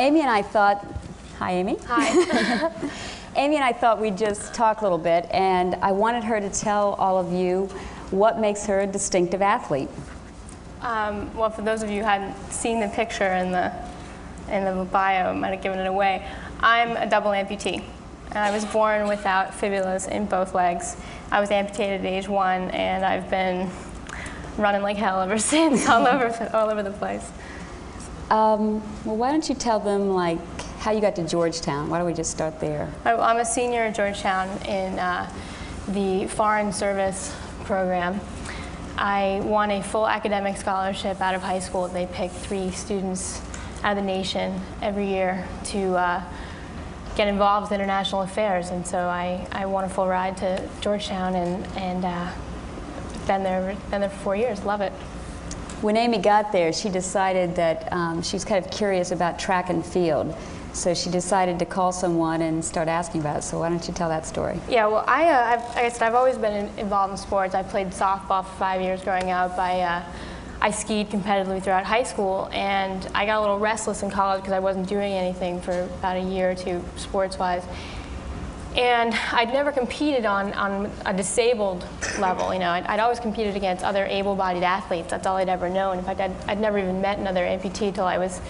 Amy and I thought, hi Amy. Hi. Amy and I thought we'd just talk a little bit, and I wanted her to tell all of you what makes her a distinctive athlete. Well, for those of you who hadn't seen the picture in the bio, I might have given it away. I'm a double amputee. I was born without fibulas in both legs. I was amputated at age 1, and I've been running like hell ever since, all over the place. Well, why don't you tell them like how you got to Georgetown? Why don't we just start there? I'm a senior at Georgetown in the Foreign Service program. I won a full academic scholarship out of high school. They pick 3 students out of the nation every year to get involved with international affairs, and so I won a full ride to Georgetown and been there for 4 years. Love it. When Amy got there, she decided that she was kind of curious about track and field. So she decided to call someone and start asking about it. So why don't you tell that story? Yeah, well, like I said, I've always been involved in sports. I played softball for 5 years growing up. I skied competitively throughout high school, and I got a little restless in college because I wasn't doing anything for about a year or two sports-wise. And I'd never competed on a disabled level. You know, I'd always competed against other able-bodied athletes. That's all I'd ever known. In fact, I'd never even met another amputee until I was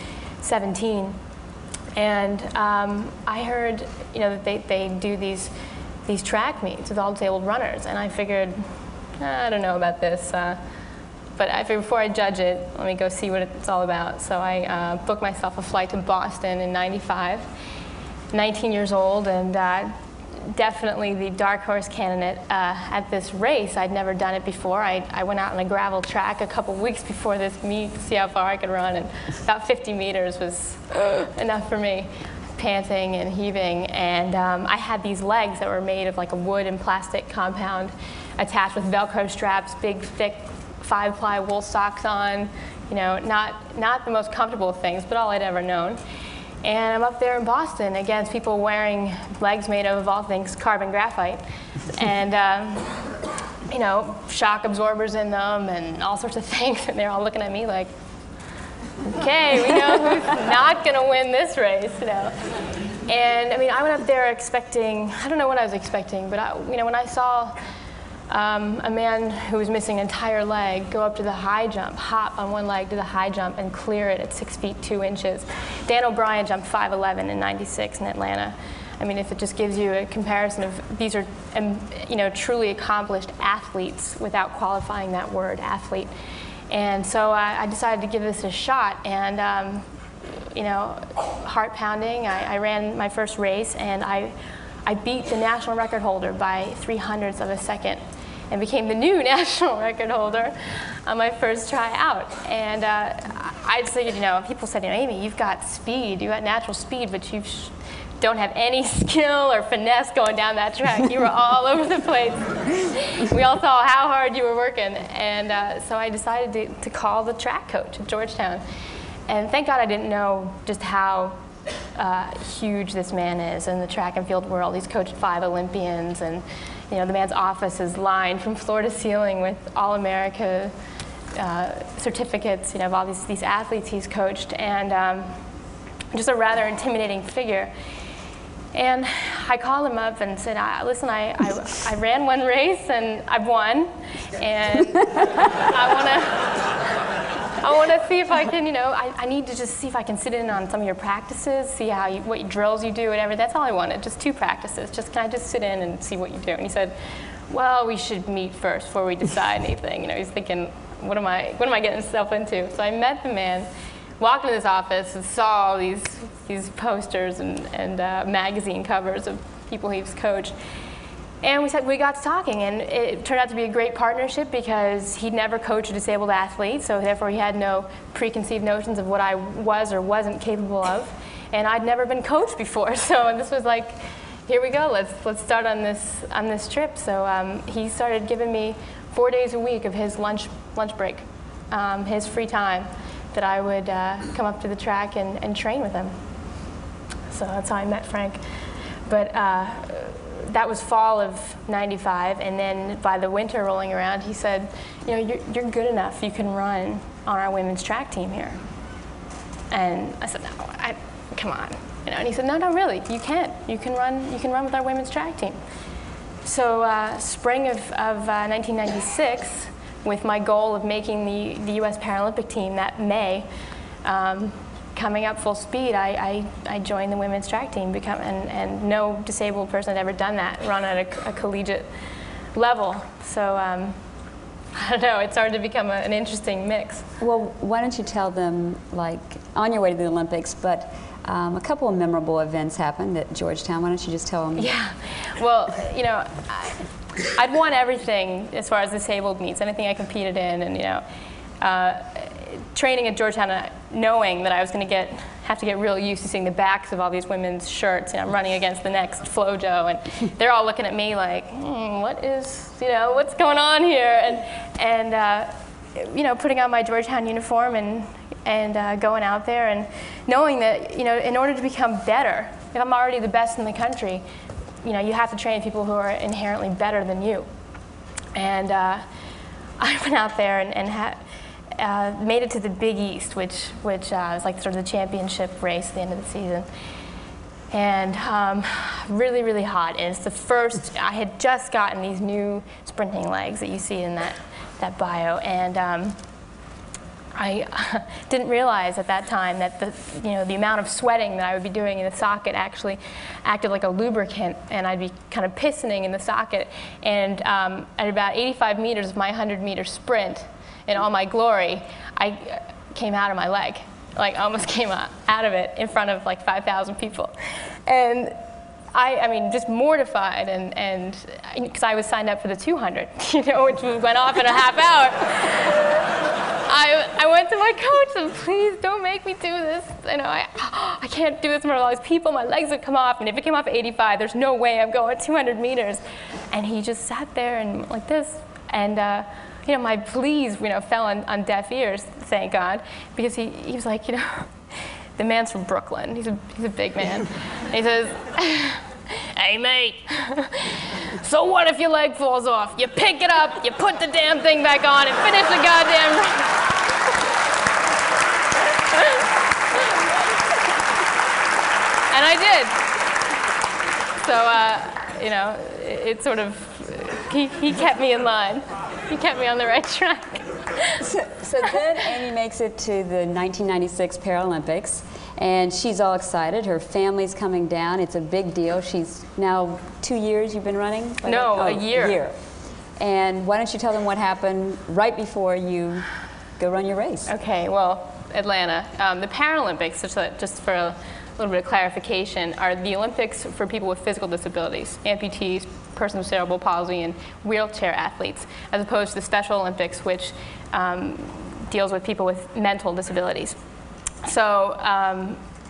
17. And I heard, you know, that they do these track meets with all disabled runners, and I figured, I don't know about this, but I figured before I judge it, let me go see what it's all about. So I booked myself a flight to Boston in '95, 19 years old, and definitely the dark horse candidate at this race. I'd never done it before. I went out on a gravel track a couple weeks before this meet to see how far I could run, and about 50 meters was enough for me, panting and heaving. And I had these legs that were made of like a wood and plastic compound attached with Velcro straps, big, thick 5-ply wool socks on, you know, not the most comfortable of things, but all I'd ever known. And I'm up there in Boston against people wearing legs made of all things, carbon graphite, and you know, shock absorbers in them and all sorts of things. And they're all looking at me like, okay, we know who's not going to win this race, you know. And I mean, I went up there expecting, I don't know what I was expecting, but you know, when I saw a man who was missing an entire leg go up to the high jump, hop on one leg to the high jump and clear it at 6 feet 2 inches. Dan O'Brien jumped 5'11" in '96 in Atlanta. I mean, if it just gives you a comparison of, these are you know, truly accomplished athletes without qualifying that word, athlete. And so I decided to give this a shot, and you know, heart pounding. I ran my first race, and I beat the national record holder by 0.03 of a second, and became the new national record holder on my first try out. And I just figured, you know, people said, you know, Amy, you've got speed, you got natural speed, but you don't have any skill or finesse going down that track. You were all over the place. We all saw how hard you were working. And so I decided to call the track coach at Georgetown. And thank God I didn't know just how huge this man is in the track and field world. He's coached 5 Olympians, and you know, the man's office is lined from floor to ceiling with All-America certificates, you know, of all these athletes he's coached, and just a rather intimidating figure. And I called him up and said, listen, I ran one race and I've won, and I want to see if I can, you know, I need to just see if I can sit in on some of your practices, see how what drills you do, whatever. That's all I wanted, just 2 practices. Can I just sit in and see what you do? And he said, well, we should meet first before we decide anything. You know, he's thinking, what am I getting myself into? So I met the man, walked into his office, and saw all these posters and magazine covers of people he's coached. And we got to talking, and it turned out to be a great partnership because he'd never coached a disabled athlete, so therefore he had no preconceived notions of what I was or wasn't capable of. And I'd never been coached before, so this was like, here we go, let's start on this trip. So he started giving me 4 days a week of his lunch break, his free time, that I would come up to the track and train with him. So that's how I met Frank. But that was fall of '95, and then by the winter rolling around, he said, you know, you're good enough, you can run on our women's track team here. And I said, no, come on. You know, and he said, no, no, really, you can. You can run with our women's track team. So spring of 1996, with my goal of making the U.S. Paralympic team that May, coming up full speed, I joined the women's track team, and no disabled person had ever done that, run at a collegiate level. So I don't know, it started to become an interesting mix. Well, why don't you tell them, like, on your way to the Olympics, but a couple of memorable events happened at Georgetown. Why don't you just tell them? Yeah, well, you know, I'd won everything as far as disabled meets, anything I competed in, and you know, training at Georgetown, knowing that I was going to have to get real used to seeing the backs of all these women's shirts. You know, I'm running against the next FloJo, and they're all looking at me like, what is, you know, what's going on here? And you know, putting on my Georgetown uniform and going out there and knowing that, you know, in order to become better, if I'm already the best in the country, you know, you have to train people who are inherently better than you. And I went out there and made it to the Big East, which was like sort of the championship race at the end of the season. And really, really hot. And it's the first, I had just gotten these new sprinting legs that you see in that bio. And I didn't realize at that time that the amount of sweating that I would be doing in the socket actually acted like a lubricant, and I'd be kind of pistoning in the socket. And at about 85 meters of my 100-meter sprint, in all my glory, I came out of my leg, like almost came out of it in front of like 5,000 people. And I mean, just mortified, and because I was signed up for the 200, you know, which went off in a half hour. I went to my coach and, please don't make me do this. You know, I can't do this in front of all these people. My legs would come off, and if it came off at 85, there's no way I'm going 200 meters. And he just sat there and like this, and you know, my pleas, you know, fell on deaf ears, thank God, because he was like, you know, the man's from Brooklyn. He's a big man. And he says, hey, mate, so what if your leg falls off? You pick it up, you put the damn thing back on, and finish the goddamn race. And I did. So, you know, it sort of, he kept me in line. He kept me on the right track. So then Aimee makes it to the 1996 Paralympics, and she's all excited. Her family's coming down. It's a big deal. She's now 2 years you've been running? No, a year. A year. And why don't you tell them what happened right before you go run your race? Okay, well, Atlanta. The Paralympics, just for a little bit of clarification, are the Olympics for people with physical disabilities, amputees, persons with cerebral palsy, and wheelchair athletes, as opposed to the Special Olympics, which deals with people with mental disabilities. So,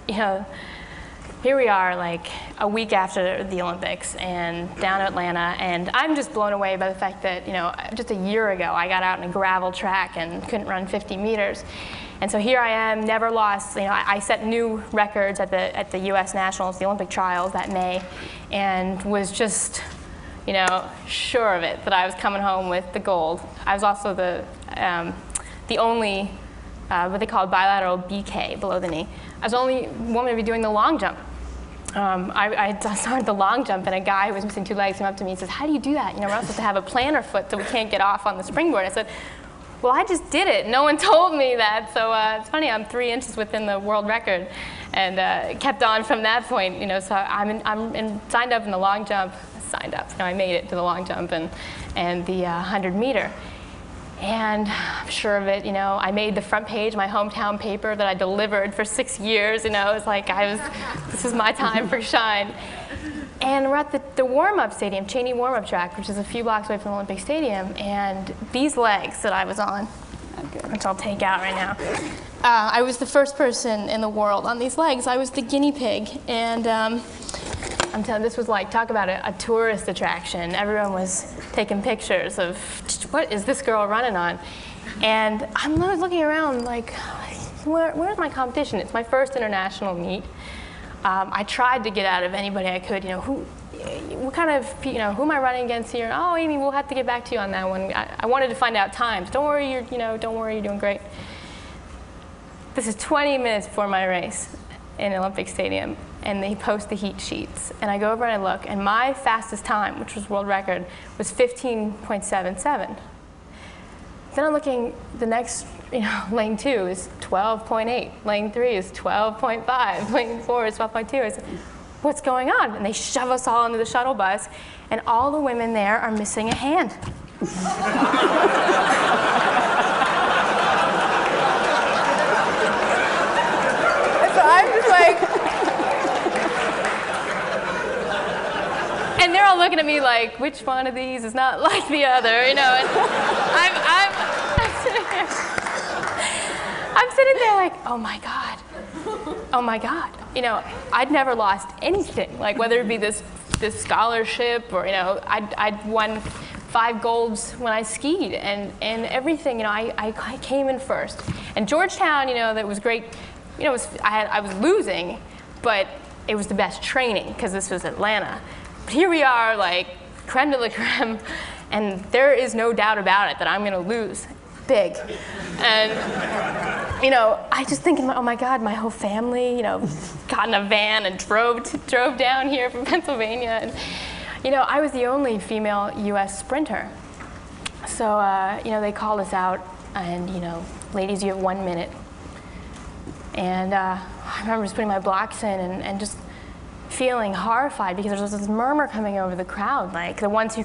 you know, here we are like a week after the Olympics and down in Atlanta, and I'm just blown away by the fact that, you know, just a year ago I got out in a gravel track and couldn't run 50 meters. And so here I am, never lost. You know, I set new records at the U.S. Nationals, the Olympic trials that May, and was just, you know, sure of it that I was coming home with the gold. I was also the only what they call bilateral BK, below the knee. I was the only woman to be doing the long jump. I started the long jump, and a guy who was missing 2 legs came up to me and says, "How do you do that? You know, we're not supposed to have a plantar foot, so we can't get off on the springboard." I said, well, I just did it. No one told me that. So it's funny, I'm 3 inches within the world record, and it kept on from that point. You know, so I'm signed up in the long jump. Signed up. You know, I made it to the long jump and the 100 meter. And I'm sure of it, you know, I made the front page, my hometown paper that I delivered for 6 years, you know, it was like this was my time for shine. And we're at the warm-up stadium, Cheney warm-up track, which is a few blocks away from the Olympic Stadium, and these legs that I was on, which I'll take out right now, I was the first person in the world on these legs. I was the guinea pig, and I'm telling you, this was like, talk about a tourist attraction. Everyone was taking pictures of, what is this girl running on? And I'm looking around like, where's my competition? It's my first international meet. I tried to get out of anybody I could, you know, what kind of, you know, who am I running against here? Oh, Aimee, we'll have to get back to you on that one. I wanted to find out times. Don't worry, don't worry, you're doing great. This is 20 minutes before my race. in Olympic Stadium, and they post the heat sheets. And I go over and I look, and my fastest time, which was world record, was 15.77. Then I'm looking, the next, lane 2 is 12.8, lane 3 is 12.5, lane 4 is 12.2. I said, what's going on? And they shove us all into the shuttle bus, and all the women there are missing a hand. So I'm just like, and they're all looking at me like, which one of these is not like the other, and I'm sitting there like, oh my God. Oh my God. I'd never lost anything, like whether it be this scholarship or, I'd won 5 golds when I skied and everything, I came in first. And Georgetown, that was great, I was losing, but it was the best training because this was Atlanta. But here we are, like, creme de la creme, and there is no doubt about it that I'm going to lose big. And, I just thinking, oh my God, my whole family, got in a van and drove down here from Pennsylvania. And, I was the only female U.S. sprinter. So, they called us out, and, ladies, you have 1 minute. And I remember just putting my blocks in and just feeling horrified because there's this murmur coming over the crowd, like the ones who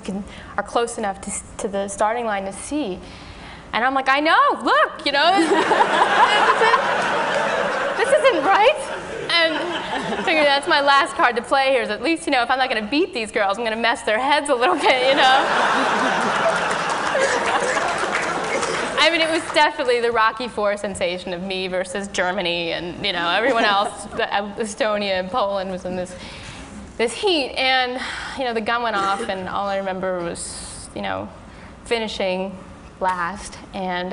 are close enough to the starting line to see. And I'm like, I know, look, this isn't right. And I figured that's my last card to play here is at least, if I'm not going to beat these girls, I'm going to mess their heads a little bit, I mean, it was definitely the Rocky IV sensation of me versus Germany and, everyone else, Estonia and Poland was in this heat. And, the gun went off, and all I remember was, finishing last and,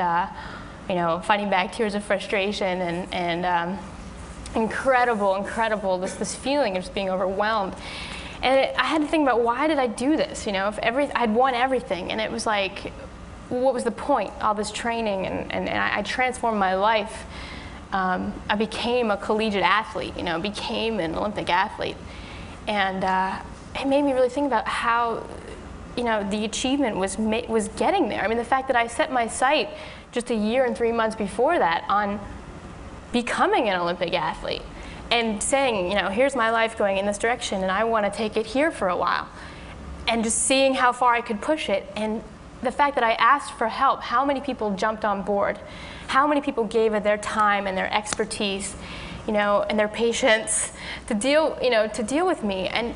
fighting back tears of frustration and incredible, this feeling of just being overwhelmed. And I had to think about, why did I do this? If I'd won everything, and it was like, what was the point? All this training, and I transformed my life. I became a collegiate athlete, became an Olympic athlete. And it made me really think about how, the achievement was getting there. I mean, the fact that I set my sight just a year and 3 months before that on becoming an Olympic athlete and saying, here's my life going in this direction, and I want to take it here for a while. And just seeing how far I could push it, and the fact that I asked for help, how many people jumped on board, how many people gave of their time and their expertise, and their patience to deal with me, and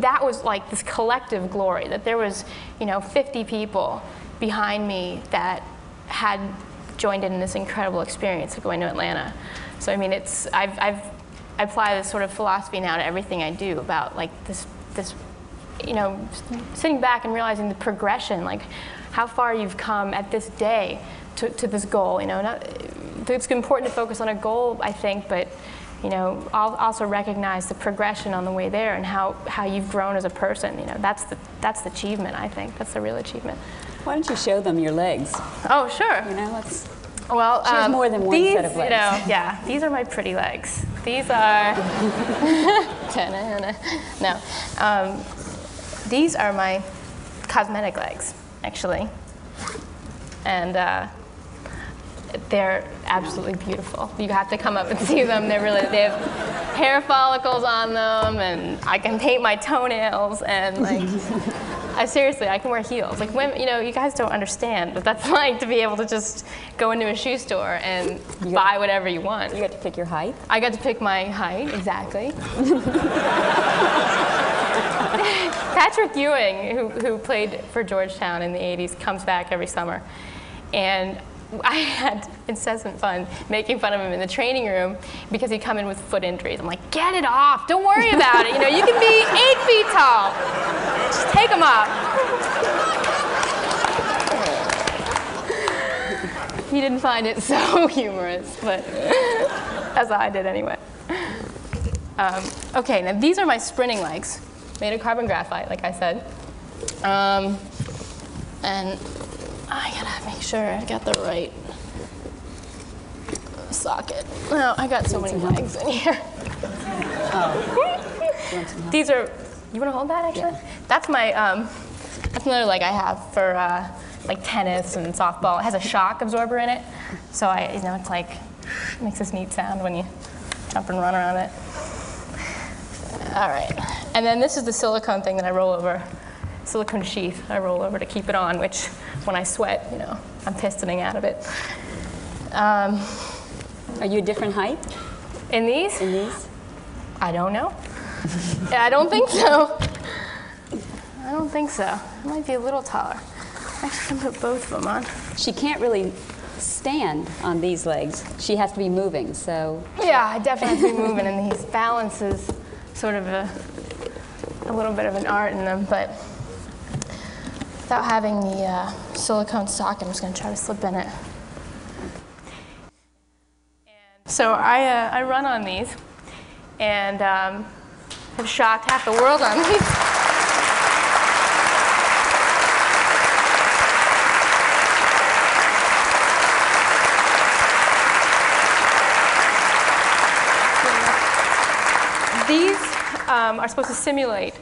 that was like this collective glory, that there was 50 people behind me that had joined in this incredible experience of going to Atlanta. So I mean, I apply this sort of philosophy now to everything I do about like this. Sitting back and realizing the progression, like how far you've come at this day to this goal. It's important to focus on a goal, I think, but I'll also recognize the progression on the way there and how you've grown as a person. That's the achievement, I think. That's the real achievement. Why don't you show them your legs? Oh, sure. Let's. Well, she has more than one set of legs. Yeah, these are my pretty legs. These are. No. These are my cosmetic legs, actually. And they're absolutely beautiful. You have to come up and see them. They have hair follicles on them, and I can paint my toenails, and like, I can wear heels. Like women, you guys don't understand what that's like to be able to just go into a shoe store and buy whatever you want. You got to pick your height? I got to pick my height, exactly. Patrick Ewing, who played for Georgetown in the 80s, comes back every summer. And I had incessant fun making fun of him in the training room because he'd come in with foot injuries. I'm like, get it off, don't worry about it. You can be 8 feet tall. Just take them off. He didn't find it so humorous, but as I did anyway. Okay, now these are my sprinting legs, made of carbon graphite, like I said. And I gotta make sure I got the right socket. Well, I got so many legs in here. These are, you want to hold that actually? Yeah. That's my, that's another leg I have for like tennis and softball. It has a shock absorber in it. So it's like, it makes this neat sound when you jump and run around it. All right. And then this is the silicone thing that I roll over, silicone sheath I roll over to keep it on, which when I sweat, I'm pistoning out of it. Are you a different height? In these? In these? I don't know. I don't think so. I don't think so. I might be a little taller. Actually, I can put both of them on. She can't really stand on these legs. She has to be moving, so. Yeah, I definitely have to be moving, and these balance is sort of a little bit of an art in them, but without having the silicone socket, I'm just going to try to slip in it. So I run on these, and have shocked half the world on these. These are supposed to simulate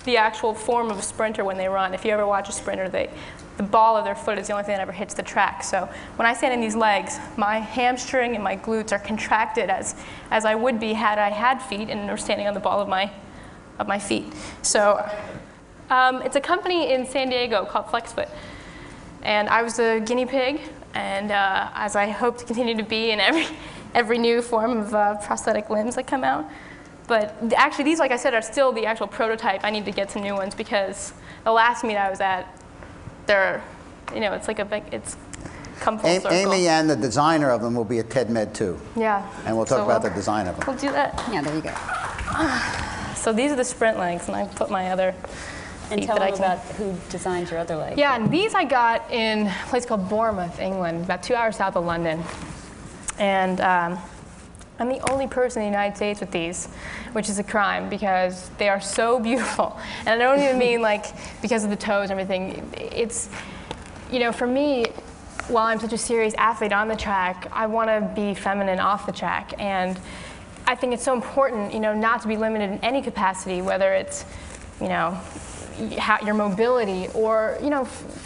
the actual form of a sprinter when they run. If you ever watch a sprinter, the ball of their foot is the only thing that ever hits the track. So when I stand in these legs, my hamstring and my glutes are contracted as I would be had I had feet and were standing on the ball of my feet. So it's a company in San Diego called FlexFoot. And I was a guinea pig, and as I hope to continue to be in every new form of prosthetic limbs that come out. But actually, these, like I said, are still the actual prototype. I need to get some new ones because the last meet I was at, it's like it's come full circle. Aimee and the designer of them will be at TED Med too. Yeah. And we'll talk about the design of them. We'll do that. Yeah, there you go. So these are the sprint legs, and I put my other And feet tell that I them can. about who designed your other leg. Yeah, and these I got in a place called Bournemouth, England, about 2 hours south of London. And I'm the only person in the United States with these, which is a crime because they are so beautiful. And I don't even mean like because of the toes and everything. It's, for me, while I'm such a serious athlete on the track, I want to be feminine off the track. And I think it's so important, not to be limited in any capacity, whether it's, your mobility or,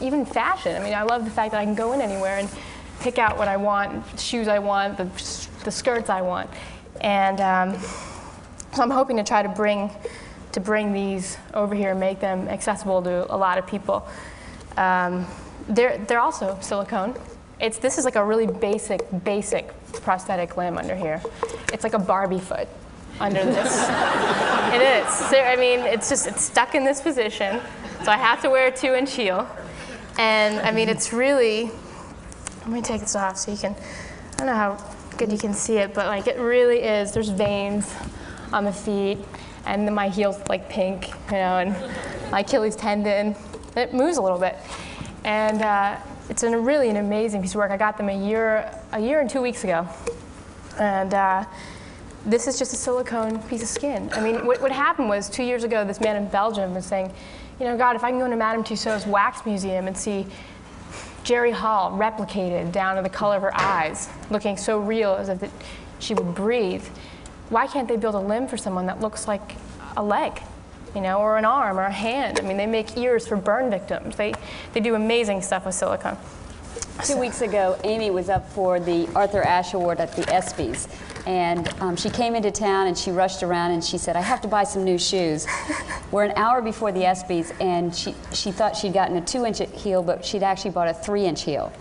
even fashion. I mean, I love the fact that I can go in anywhere and pick out what I want, the shoes I want, the skirts I want. And so I'm hoping to try to bring these over here and make them accessible to a lot of people. They're also silicone. This is like a really basic prosthetic limb under here. It's like a Barbie foot under this. It is. I mean, it's stuck in this position, so I have to wear a 2-inch heel. And I mean, it's really, let me take this off so you can, I don't know how good you can see it, but like it really is, there's veins on the feet, and then my heel's like pink, and my Achilles tendon, it moves a little bit. And it's really an amazing piece of work. I got them a year and 2 weeks ago. And this is just a silicone piece of skin. I mean, what happened was 2 years ago, this man in Belgium was saying, God, if I can go into Madame Tussauds Wax Museum and see Jerry Hall replicated down to the color of her eyes, looking so real as if she would breathe, why can't they build a limb for someone that looks like a leg, or an arm or a hand? I mean, they make ears for burn victims. They do amazing stuff with silicone. 2 weeks ago, Aimee was up for the Arthur Ashe Award at the ESPYs, and she came into town and she rushed around and she said, I have to buy some new shoes. We're an hour before the ESPYs, and she thought she'd gotten a 2-inch heel, but she'd actually bought a 3-inch heel.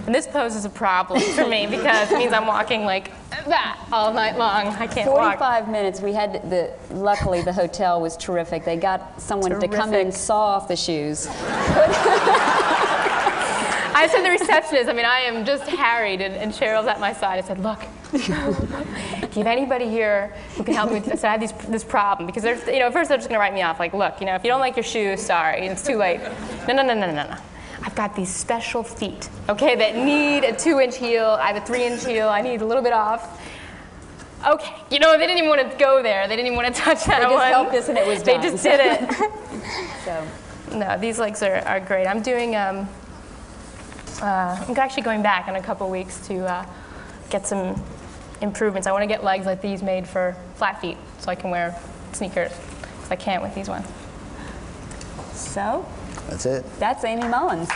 And this poses a problem for me because it means I'm walking like that all night long. I can't walk. 45 minutes. We had luckily the hotel was terrific. They got someone to come in and saw off the shoes. I said to the receptionist, I am just harried, and Cheryl's at my side. I said, look, do you have anybody here who can help me with this? I have this problem. Because at first they're just going to write me off. Like, look, if you don't like your shoes, sorry, it's too late. No. I've got these special feet, okay, that need a 2-inch heel. I have a 3-inch heel. I need a little bit off. Okay, they didn't even want to go there. They didn't even want to touch that one. They just helped us and it was done. They just did it. So. No, these legs are great. I'm doing, I'm actually going back in a couple weeks to get some improvements. I want to get legs like these made for flat feet so I can wear sneakers. I can't with these ones. So That's it. that's AimeeMullins.